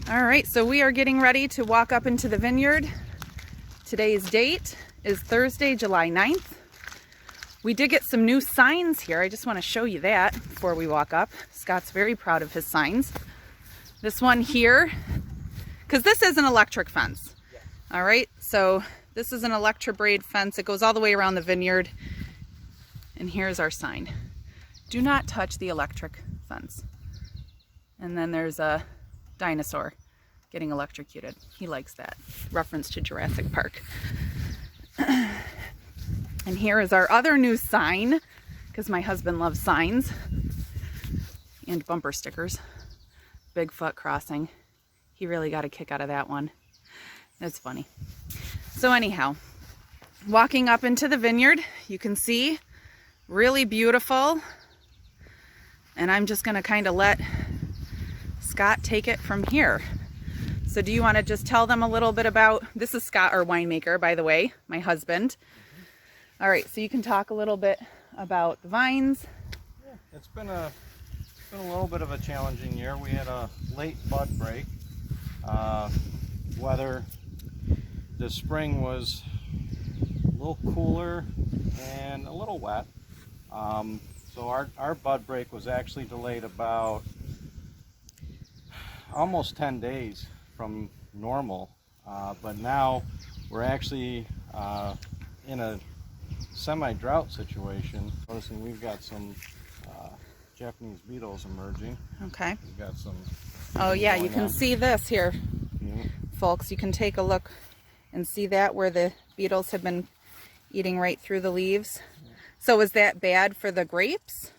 All right, so we are getting ready to walk up into the vineyard. Today's date is Thursday, July 9th. We did get some new signs here. I just want to show you that before we walk up. Scott's very proud of his signs. This one here, because this is an electric fence. All right, so this is an electrobraid fence. It goes all the way around the vineyard. And here's our sign. Do not touch the electric fence. And then there's a dinosaur getting electrocuted. He likes that. Reference to Jurassic Park. And here is our other new sign, because my husband loves signs and bumper stickers. Bigfoot crossing. He really got a kick out of that one. That's funny. So anyhow, walking up into the vineyard, you can see really beautiful. And I'm just going to kind of let Scott take it from here. So do you want to just tell them a little bit about, this is Scott, our winemaker, by the way, my husband. All right, so you can talk a little bit about the vines. Yeah, it's been a little bit of a challenging year. We had a late bud break. Weather this spring was a little cooler and a little wet. So our bud break was actually delayed about almost 10 days from normal, but now we're actually in a semi-drought situation. Noticing we've got some Japanese beetles emerging. Okay. We've got some. Oh yeah, you can see this here, folks. You can take a look and see that where the beetles have been eating right through the leaves. So is that bad for the grapes?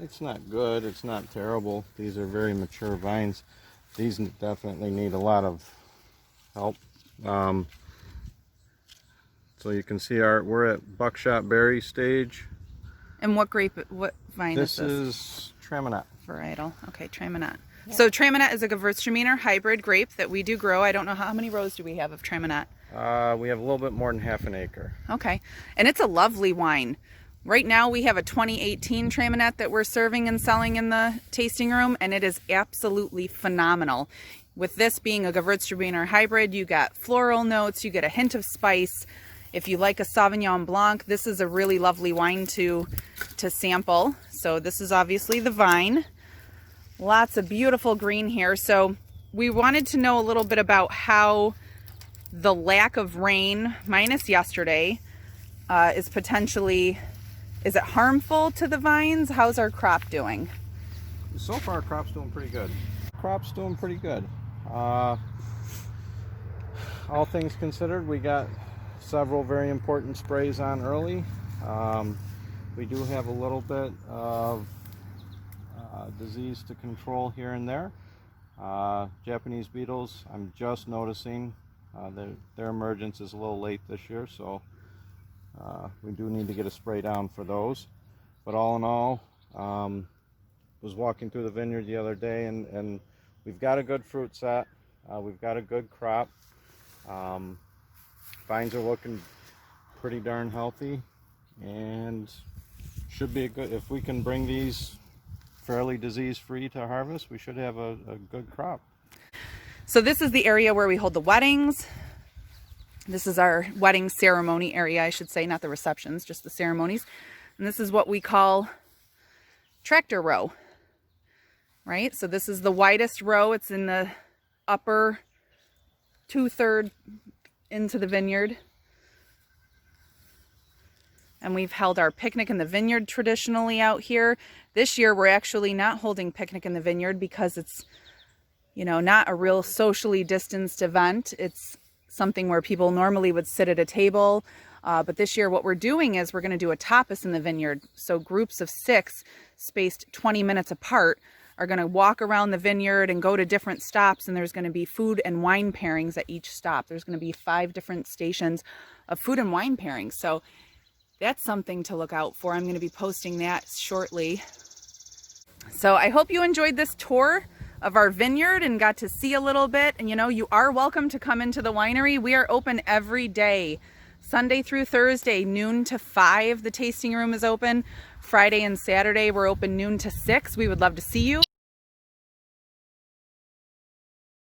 It's not good. It's not terrible. These are very mature vines. These definitely need a lot of help. So you can see we're at buckshot berry stage. And what vine is this? This is Traminette. Varietal. Okay, Traminette. Yeah. So Traminette is a Gewürztraminer hybrid grape that we do grow. I don't know how many rows do we have of Traminette? We have a little bit more than half an acre. Okay, and it's a lovely wine. Right now we have a 2018 Traminette that we're serving and selling in the tasting room, and it is absolutely phenomenal. With this being a Gewürztraminer hybrid, you got floral notes, you get a hint of spice. If you like a Sauvignon Blanc, this is a really lovely wine to sample. So this is obviously the vine. Lots of beautiful green here. So we wanted to know a little bit about how the lack of rain, minus yesterday, is it harmful to the vines? How's our crop doing? So far, our crop's doing pretty good. Crop's doing pretty good. All things considered, we got several very important sprays on early. We do have a little bit of disease to control here and there. Japanese beetles, I'm just noticing their emergence is a little late this year, so we do need to get a spray down for those. But all in all, was walking through the vineyard the other day, and we've got a good fruit set. We've got a good crop. Vines are looking pretty darn healthy, and should be a good, if we can bring these fairly disease-free to harvest, we should have a good crop. So this is the area where we hold the weddings. This is our wedding ceremony area, I should say, not the receptions, just the ceremonies. And this is what we call tractor row, right? So this is the widest row. It's in the upper 2/3 into the vineyard. And we've held our picnic in the vineyard traditionally out here. This year we're actually not holding picnic in the vineyard because it's, you know, not a real socially distanced event. It's something where people normally would sit at a table. But this year what we're doing is we're going to do a tapas in the vineyard. So groups of 6 spaced 20 minutes apart are going to walk around the vineyard and go to different stops, and there's going to be food and wine pairings at each stop. There's going to be 5 different stations of food and wine pairings. So that's something to look out for. I'm going to be posting that shortly. So I hope you enjoyed this tour of our vineyard and got to see a little bit. And you know, you are welcome to come into the winery. We are open every day, Sunday through Thursday, noon to 5. The tasting room is open. Friday and Saturday, we're open noon to 6. We would love to see you.